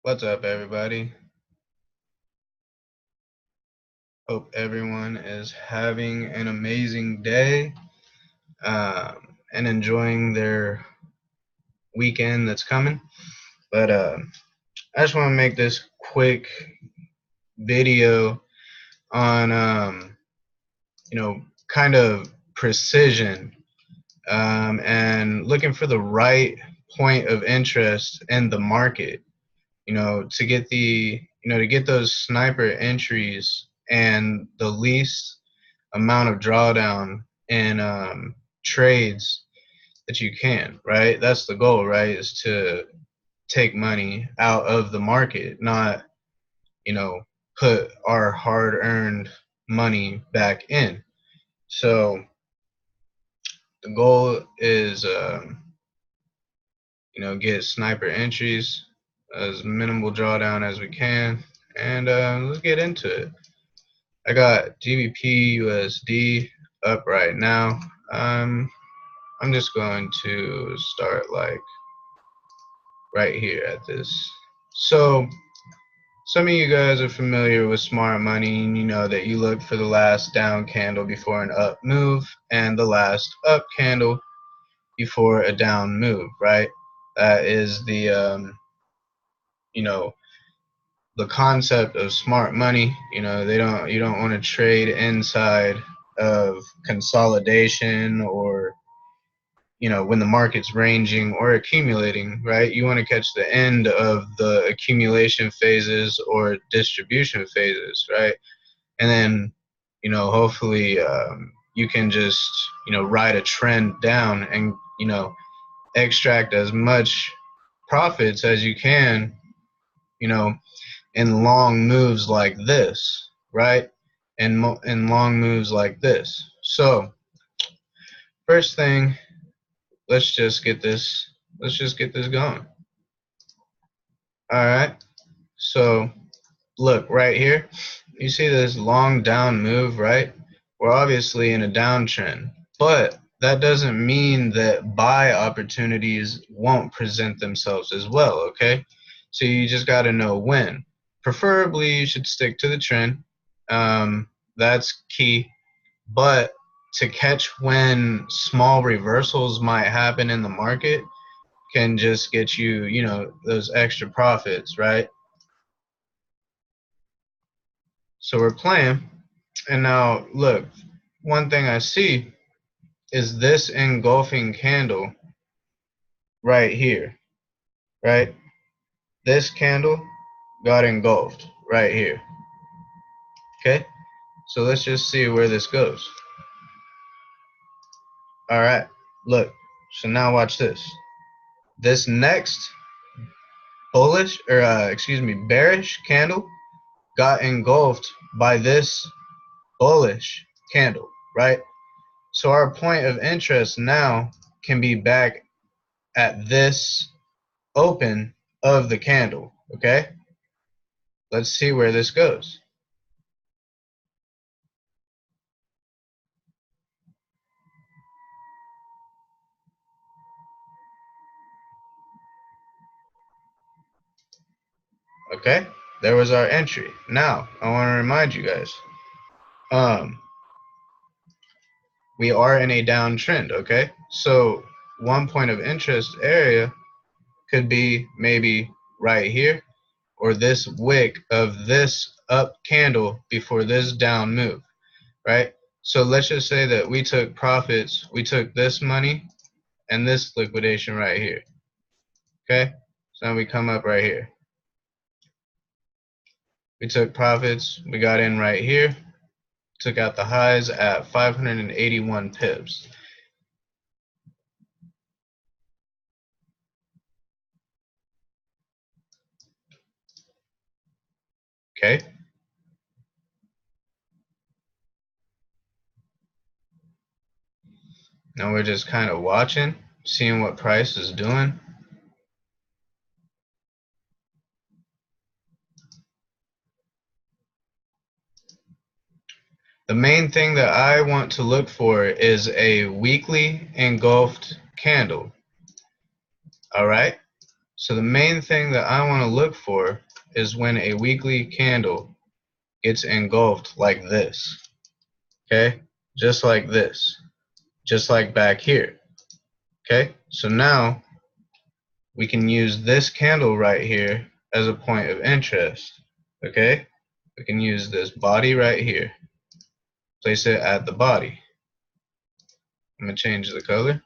What's up, everybody? Hope everyone is having an amazing day and enjoying their weekend that's coming. But I just want to make this quick video on, kind of precision and looking for the right point of interest in the market. To get to get those sniper entries and the least amount of drawdown in trades that you can, right? That's the goal, right? Is to take money out of the market, not, you know, put our hard earned money back in. So the goal is, get sniper entries, as minimal drawdown as we can, and let's get into it. I got GBP USD up right now. I'm just going to start like right here at this. So some of you guys are familiar with smart money, and you know that you look for the last down candle before an up move and the last up candle before a down move, right? That is you know, the concept of smart money. You don't want to trade inside of consolidation or when the market's ranging or accumulating, right? You want to catch the end of the accumulation phases or distribution phases, right? And then, hopefully you can just, ride a trend down and, extract as much profits as you can, you know, in long moves like this, right? And in long moves like this. So, first thing, let's just get this going. All right, so look right here, you see this long down move, right? We're obviously in a downtrend, but that doesn't mean that buy opportunities won't present themselves as well. Okay, so you just got to know when. Preferably you should stick to the trend. That's key. But to catch when small reversals might happen in the market can just get you, those extra profits, right? So we're playing, and now look, one thing I see is this engulfing candle right here, right? This candle got engulfed right here. Okay, so let's just see where this goes. All right, look, so now watch this. This next bearish candle got engulfed by this bullish candle, right? So our point of interest now can be back at this open of the candle, okay? Let's see where this goes. Okay, there was our entry. Now, I want to remind you guys, we are in a downtrend, okay? So one point of interest area could be maybe right here, or this wick of this up candle before this down move, right? So let's just say that we took profits, we took this money and this liquidation right here, okay? So now we come up right here. We took profits, we got in right here, took out the highs at 581 pips. Okay? Now we're just kind of watching, seeing what price is doing. The main thing that I want to look for is a weekly engulfed candle. All right? So the main thing that I want to look for is when a weekly candle gets engulfed like this. Okay? Just like this. Just like back here. Okay? So now we can use this candle right here as a point of interest. Okay? We can use this body right here. Place it at the body. I'm going to change the color.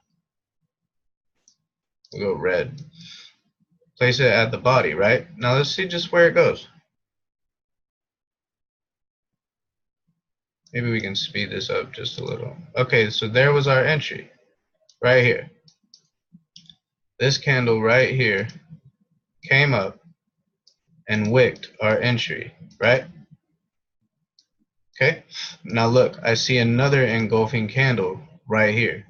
We'll go red. Place it at the body, right? Now let's see just where it goes. Maybe we can speed this up just a little. Okay, so there was our entry. Right here. This candle right here came up and wicked our entry, right? Okay, now look, I see another engulfing candle right here.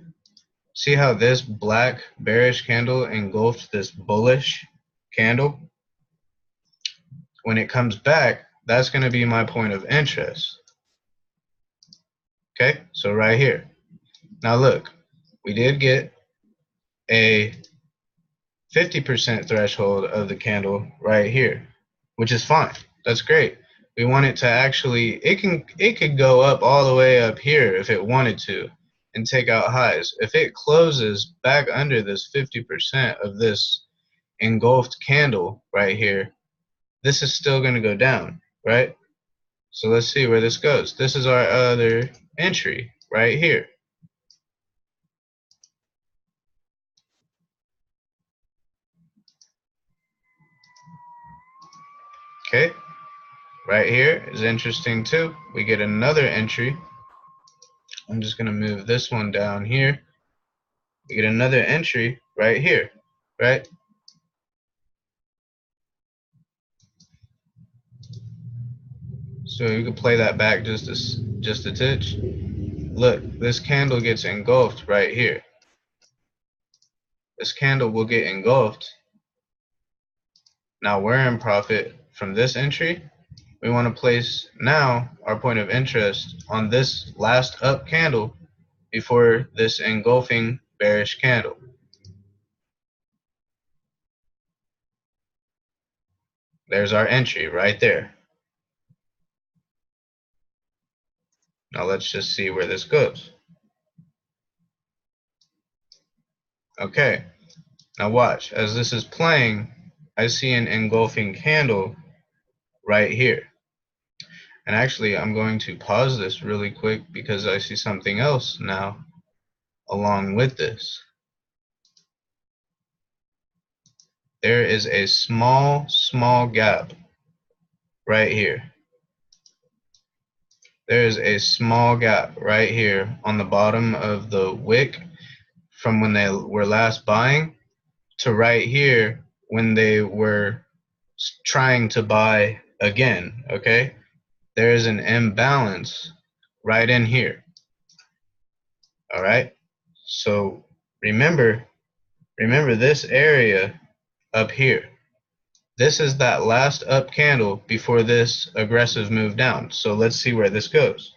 See how this black bearish candle engulfed this bullish candle? When it comes back, that's going to be my point of interest. Okay, so right here. Now look, we did get a 50% threshold of the candle right here, which is fine. That's great. We want it to actually, it could go up all the way up here if it wanted to and take out highs. If it closes back under this 50% of this engulfed candle right here, this is still going to go down, right? So let's see where this goes. This is our other entry right here. Okay, right here is interesting too. We get another entry. I'm just going to move this one down here. We get another entry right here, right? So you can play that back just a titch. Look, this candle gets engulfed right here. This candle will get engulfed. Now we're in profit from this entry. We want to place now our point of interest on this last up candle before this engulfing bearish candle. There's our entry right there. Now let's just see where this goes. Okay, now watch. As this is playing, I see an engulfing candle right here. And actually, I'm going to pause this really quick because I see something else now along with this. There is a small gap right here. There is a small gap right here on the bottom of the wick from when they were last buying to right here when they were trying to buy again, okay? There is an imbalance right in here. All right? So remember this area up here. This is that last up candle before this aggressive move down. So let's see where this goes.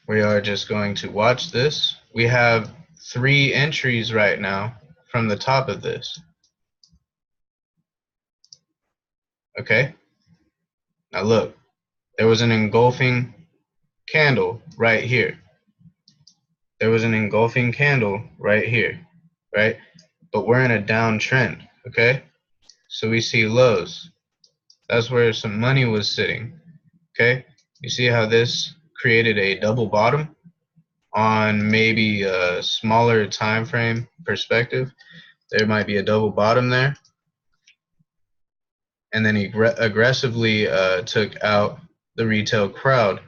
We are just going to watch this. We have 3 entries right now from the top of this. Okay? Now look, there was an engulfing candle right here. There was an engulfing candle right here, right? But we're in a downtrend, okay? So we see lows. That's where some money was sitting, okay? You see how this created a double bottom on maybe a smaller time frame perspective. There might be a double bottom there. And then he aggressively took out the retail crowd.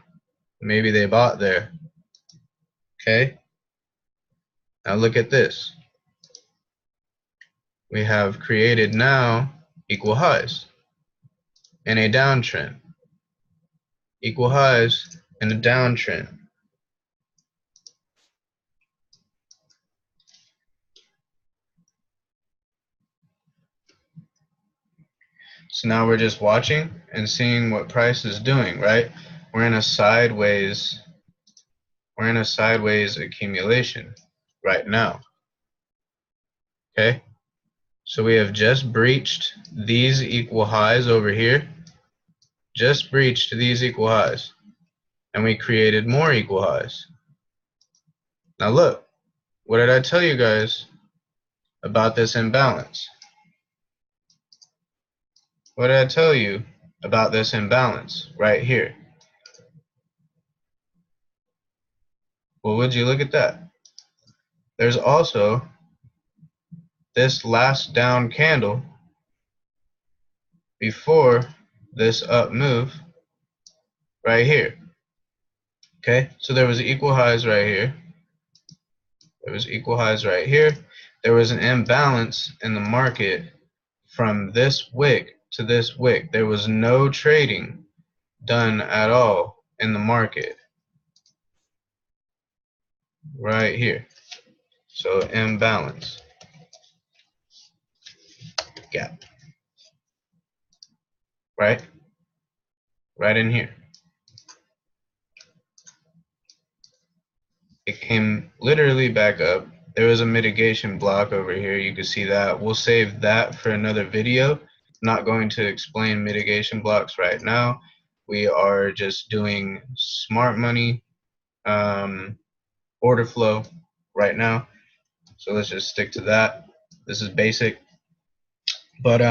Maybe they bought there, okay? Now look at this. We have created now equal highs in a downtrend. Equal highs in a downtrend. So now we're just watching and seeing what price is doing, right? We're in a sideways We're in a sideways accumulation right now. Okay? So we have just breached these equal highs over here. Just breached these equal highs. And we created more equal highs. Now look, what did I tell you guys about this imbalance? What did I tell you about this imbalance right here? Well, would you look at that? There's also this last down candle before this up move right here. Okay, so there was equal highs right here. There was equal highs right here. There was an imbalance in the market from this wick to this wick. There was no trading done at all in the market right here. So imbalance gap, right? Right in here. It came literally back up. There was a mitigation block over here. You can see that. We'll save that for another video. Not going to explain mitigation blocks right now. We are just doing smart money order flow right now. So let's just stick to that. This is basic. But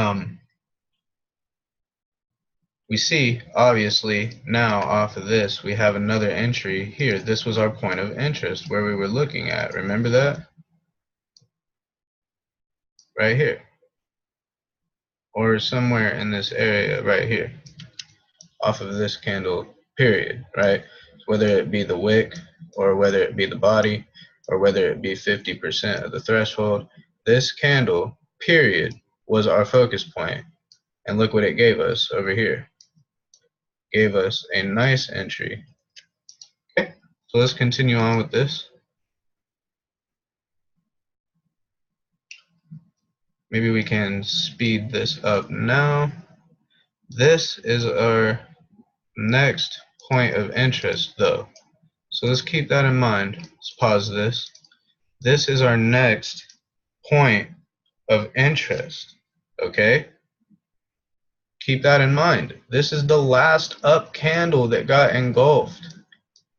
we see, obviously, now off of this, we have another entry here. This was our point of interest where we were looking at. Remember that? Right here. Or somewhere in this area right here. Off of this candle, period, right? Whether it be the wick, or whether it be the body, or whether it be 50% of the threshold, this candle, period, was our focus point. And look what it gave us over here. Gave us a nice entry. Okay, so let's continue on with this. Maybe we can speed this up now. This is our next point of interest though. So let's keep that in mind. Let's pause this. This is our next point of interest. Okay? Keep that in mind. This is the last up candle that got engulfed.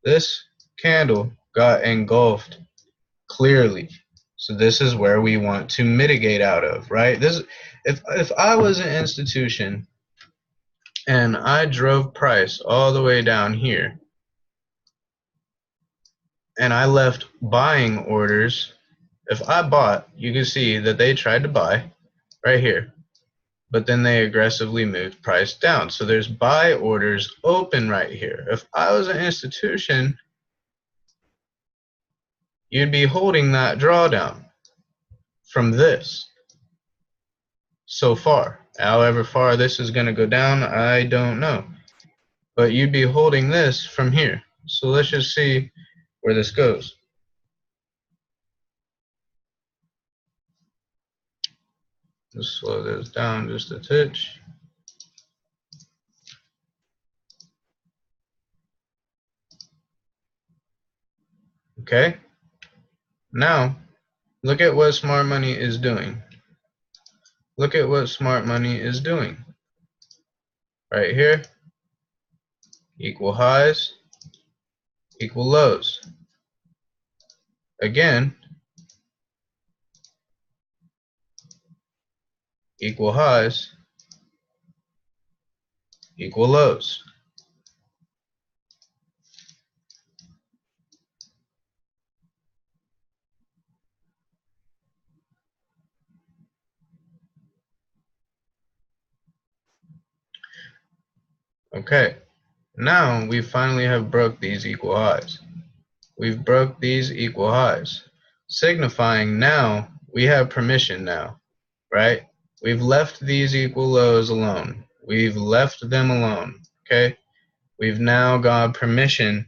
This candle got engulfed clearly. So this is where we want to mitigate out of, right? This, if I was an institution and I drove price all the way down here and I left buying orders, if I bought, you can see that they tried to buy right here, but then they aggressively moved price down. So there's buy orders open right here. If I was an institution, you'd be holding that drawdown from this so far. However far this is going to go down, I don't know. But you'd be holding this from here. So let's just see where this goes. Let's slow this down just a touch. Okay. Now, look at what smart money is doing. Look at what smart money is doing. Right here, equal highs, equal lows. Again, equal highs, equal lows. Okay, now we finally have broke these equal highs. We've broke these equal highs, signifying now we have permission now, right? We've left these equal lows alone. We've left them alone, okay? We've now got permission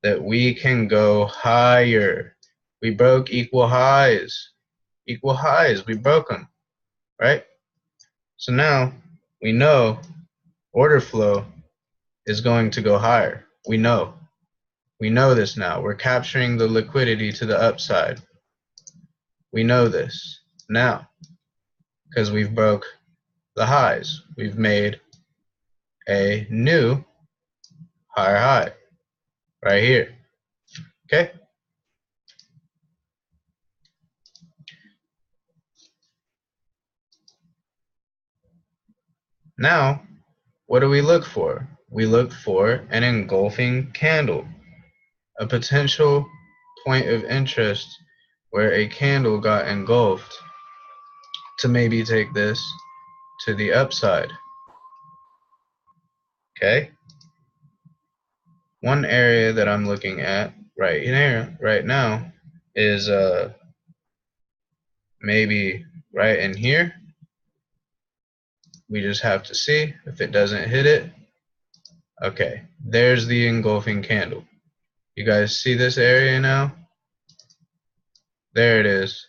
that we can go higher. We broke equal highs. Equal highs, we broke them, right? So now we know order flow is going to go higher. We know. We know this now. We're capturing the liquidity to the upside. We know this now because we've broke the highs. We've made a new higher high right here. Okay? Now, what do we look for? We look for an engulfing candle, a potential point of interest where a candle got engulfed to maybe take this to the upside. Okay? One area that I'm looking at right here, right now, is maybe right in here. We just have to see if it doesn't hit it. Okay, there's the engulfing candle. You guys see this area now? There it is.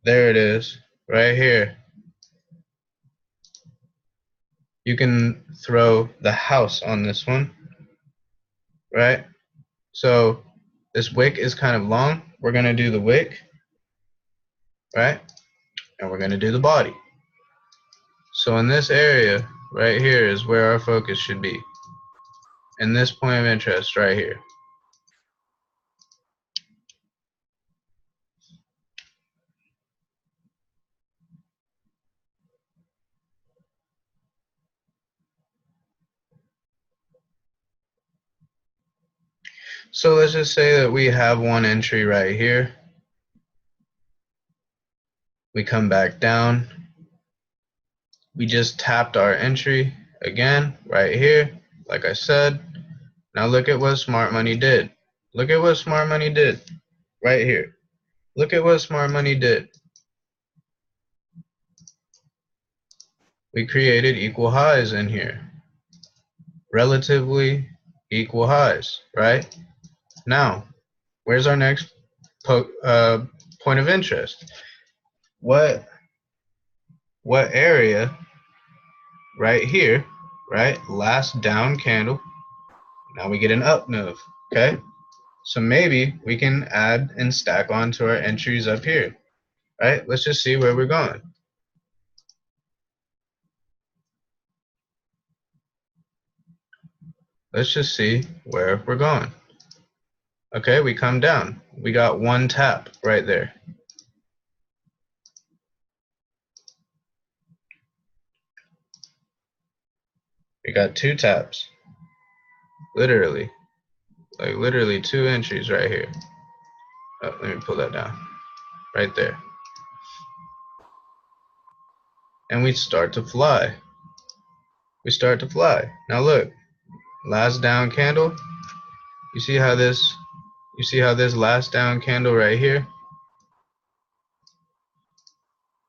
There it is, right here. You can throw the house on this one, right? So this wick is kind of long. We're going to do the wick, right? And we're going to do the body. So in this area right here is where our focus should be. In this point of interest right here. So let's just say that we have one entry right here. We come back down. We just tapped our entry again right here, like I said. Now look at what smart money did. Look at what smart money did right here. Look at what smart money did. We created equal highs in here. Relatively equal highs, right? Now, where's our next point of interest? What area right here, right? Last down candle. Now we get an up move, okay? So maybe we can add and stack onto our entries up here, right? Let's just see where we're going. Let's just see where we're going. Okay, we come down. We got one tap right there. We got two taps. Literally. Like literally 2 entries right here. Oh, let me pull that down. Right there. And we start to fly. We start to fly. Now look. Last down candle. You see how this last down candle right here?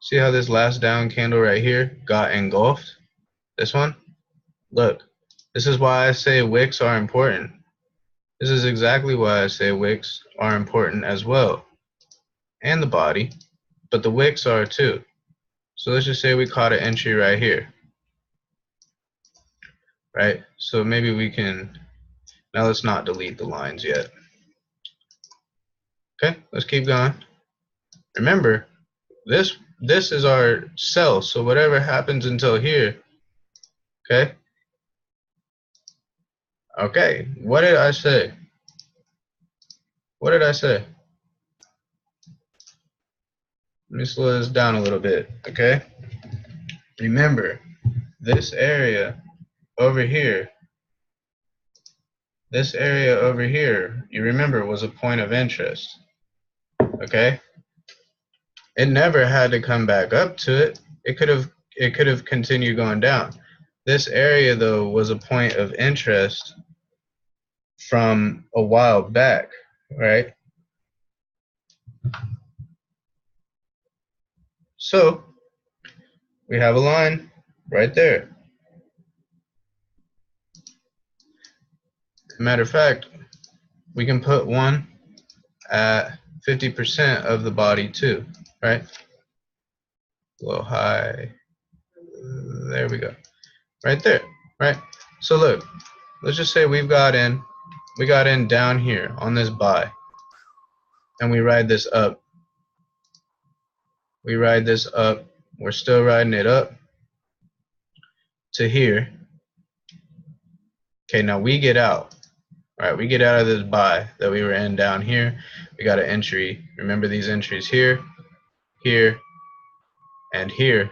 See how this last down candle right here got engulfed? This one? Look, this is why I say wicks are important. This is exactly why I say wicks are important as well. And the body, but the wicks are too. So let's just say we caught an entry right here. Right? So maybe we can, now let's not delete the lines yet. Okay, let's keep going. Remember, this is our sell, so whatever happens until here, okay? Okay, what did I say? What did I say? Let me slow this down a little bit, okay? Remember, this area over here, you remember was a point of interest, okay? It never had to come back up to it. It could have continued going down. This area though was a point of interest from a while back, right? So we have a line right there. Matter of fact, we can put one at 50% of the body too, right? Low, high, there we go. Right there, right? So look, let's just say we've got in we got in down here on this buy, and we ride this up. We ride this up. We're still riding it up to here. Okay, now we get out. All right, we get out of this buy that we were in down here. We got an entry. Remember these entries here, here, and here.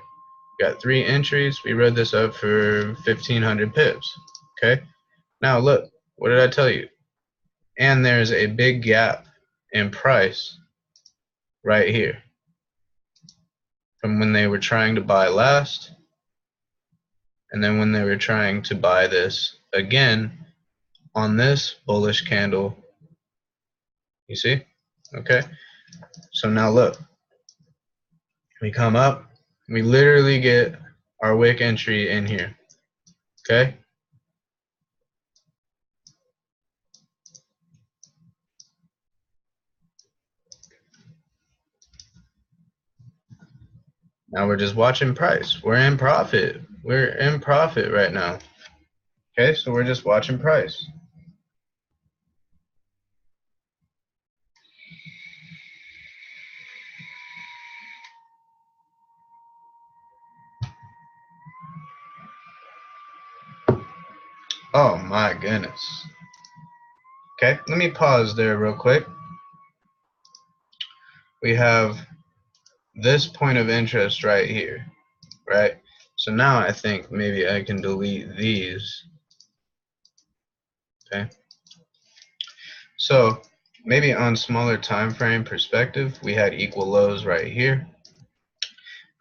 We got 3 entries. We read this up for 1,500 pips. Okay, now look, what did I tell you? And there's a big gap in price right here from when they were trying to buy last, and then when they were trying to buy this again on this bullish candle. You see? Okay, so now look, we come up, we literally get our wick entry in here. Okay, now we're just watching price. We're in profit. We're in profit right now. Okay, so we're just watching price. Oh my goodness. Okay, let me pause there real quick. We have this point of interest right here, right? So now I think maybe I can delete these. Okay, so maybe on smaller time frame perspective, we had equal lows right here.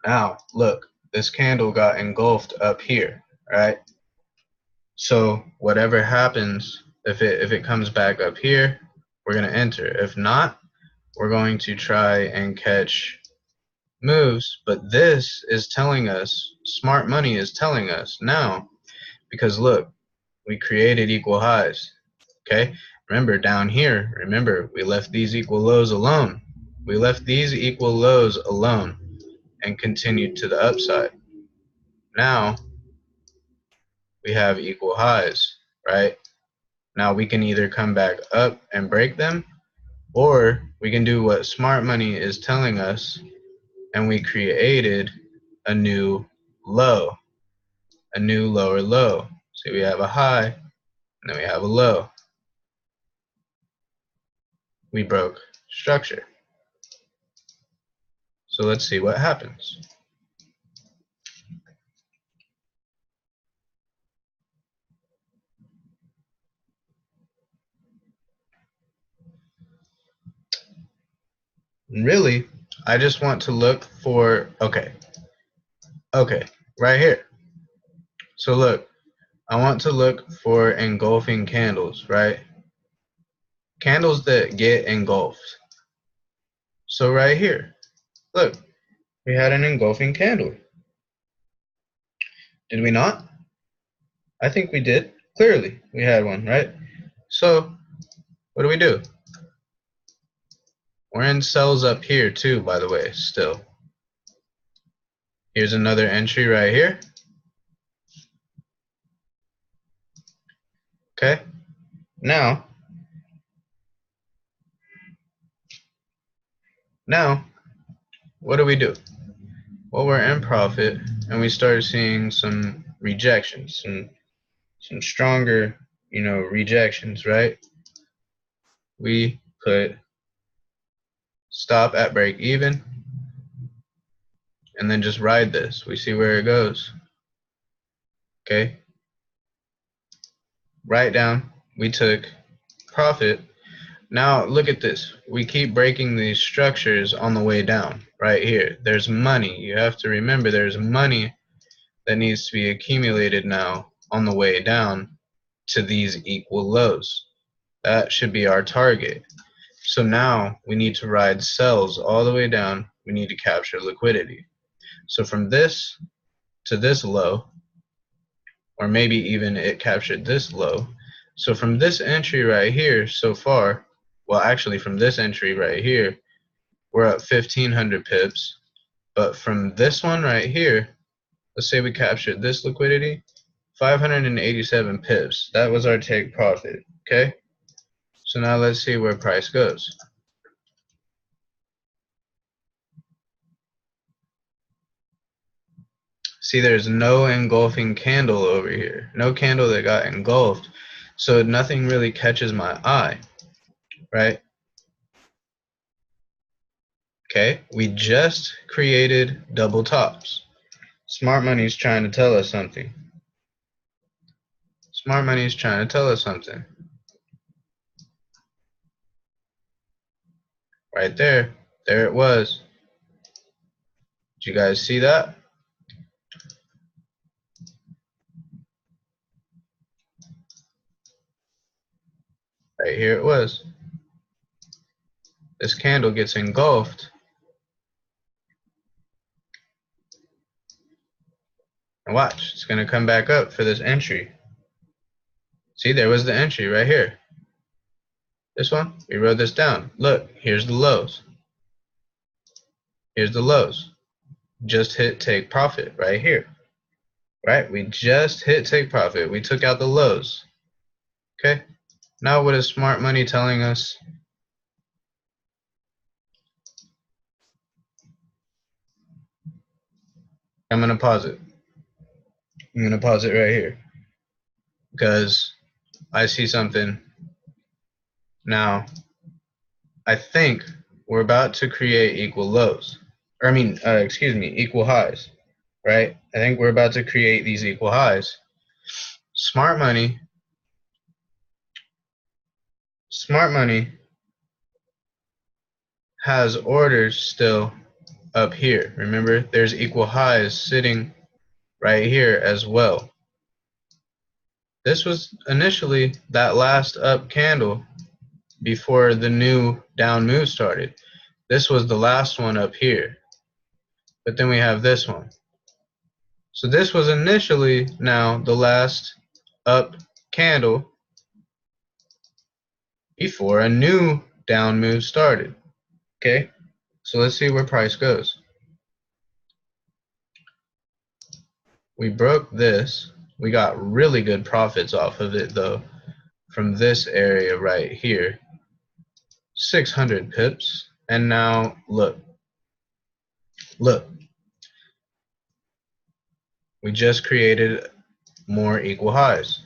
Now look, this candle got engulfed up here, right? So whatever happens, if it comes back up here, we're gonna enter. If not, we're going to try and catch moves. But this is telling us, smart money is telling us now, because look, we created equal highs. Okay, remember down here, remember we left these equal lows alone. We left these equal lows alone and continued to the upside. Now we have equal highs, right? Now we can either come back up and break them, or we can do what smart money is telling us, and we created a new low, a new lower low. So we have a high, and then we have a low. We broke structure. So let's see what happens. Really, I just want to look for, okay, right here. So look, I want to look for engulfing candles, right? Candles that get engulfed. So right here, look, we had an engulfing candle. Did we not? I think we did. Clearly, we had one, right? So what do? We're in cells up here too, by the way, still. Here's another entry right here. Okay. Now, what do? Well, we're in profit, and we started seeing some rejections, some stronger, rejections, right? We put stop at break even, and then just ride this. We see where it goes. Okay. Right down. We took profit. Now look at this. We keep breaking these structures on the way down. Right here. There's money. You have to remember there's money that needs to be accumulated now on the way down to these equal lows. That should be our target. So now we need to ride sells all the way down. We need to capture liquidity. So from this to this low, or maybe even it captured this low. So from this entry right here so far, well actually from this entry right here, we're up 1,500 pips. But from this one right here, let's say we captured this liquidity, 587 pips. That was our take profit, okay? So now let's see where price goes. See, there's no engulfing candle over here. No candle that got engulfed. So nothing really catches my eye, right? Okay, we just created double tops. Smart money's trying to tell us something. Smart money's trying to tell us something. Right there. There it was. Did you guys see that? Right here it was. This candle gets engulfed. And watch, it's going to come back up for this entry. See, there was the entry right here. This one, we wrote this down. Look, here's the lows. Here's the lows. Just hit take profit right here. Right? We just hit take profit. We took out the lows. Okay? Now what is smart money telling us? I'm going to pause it. I'm going to pause it right here. Because I see something. Now, I think we're about to create equal lows. Or excuse me, equal highs. Right? I think we're about to create these equal highs. Smart money has orders still up here. Remember, there's equal highs sitting right here as well. This was initially that last up candle before the new down move started. This was the last one up here. But then we have this one. So this was initially now the last up candle before a new down move started. Okay, so let's see where price goes. We broke this. We got really good profits off of it though, from this area right here. 600 pips. And now look. Look. We just created more equal highs.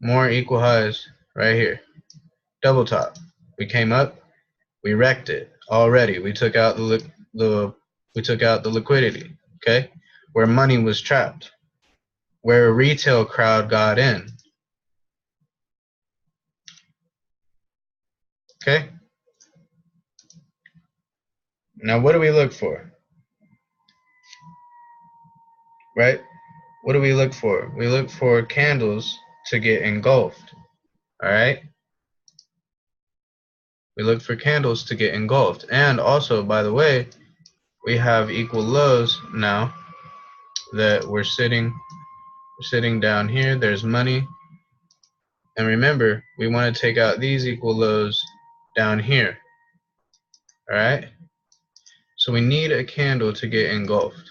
More equal highs right here. Double top. We came up, we wrecked it already. We took out the liquidity, okay? Where money was trapped. Where a retail crowd got in. Okay? Now what do we look for? Right? What do we look for? We look for candles to get engulfed. Alright? We look for candles to get engulfed. And also, by the way, we have equal lows now that we're sitting down here. There's money. And remember, we want to take out these equal lows down here. Alright? So we need a candle to get engulfed.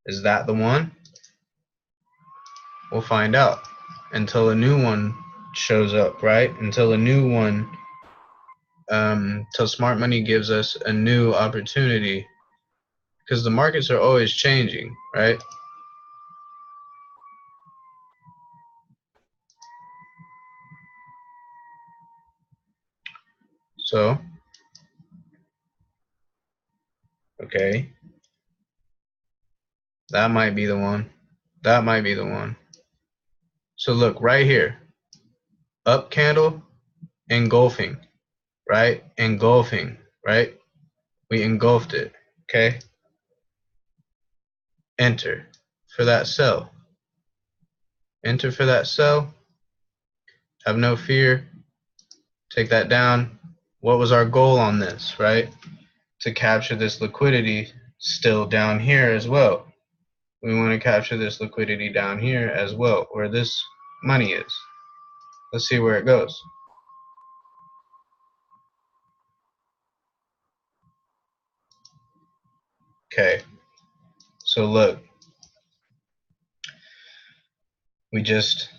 Is that the one? We'll find out until a new one shows up, right? Until a new one, till smart money gives us a new opportunity, because the markets are always changing, right? So, okay, that might be the one. That might be the one. So look right here, up candle, engulfing, right? Engulfing, right? We engulfed it, okay? Enter for that sell. Enter for that sell. Have no fear. Take that down. What was our goal on this, right? To capture this liquidity still down here as well. We want to capture this liquidity down here as well, where this money is. Let's see where it goes. Okay, so look, we just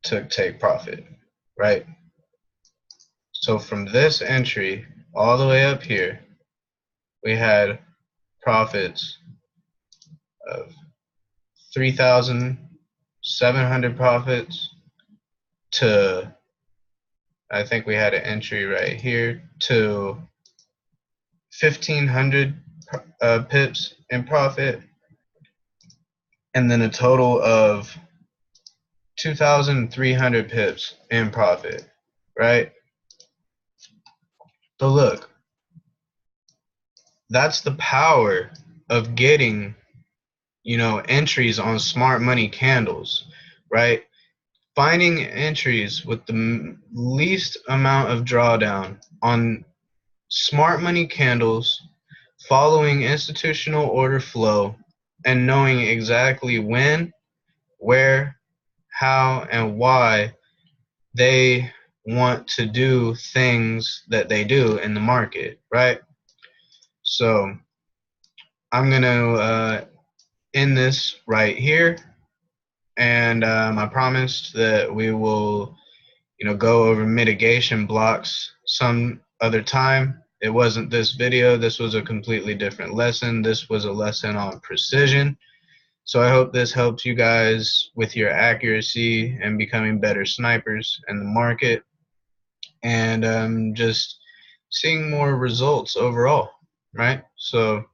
took take profit, right? So from this entry all the way up here, we had profits of 3,700 profits to, I think we had an entry right here, to 1,500 pips in profit, and then a total of 2,300 pips in profit, right? So look, that's the power of getting, entries on smart money candles, right? Finding entries with the least amount of drawdown on smart money candles, following institutional order flow, and knowing exactly when, where, how, and why they want to do things that they do in the market, right? So I'm going to end this right here, and I promised that we will, go over mitigation blocks some other time. It wasn't this video. This was a completely different lesson. This was a lesson on precision. So I hope this helps you guys with your accuracy and becoming better snipers in the market, and just seeing more results overall, right? So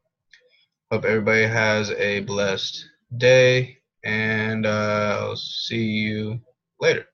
hope everybody has a blessed day, and I'll see you later.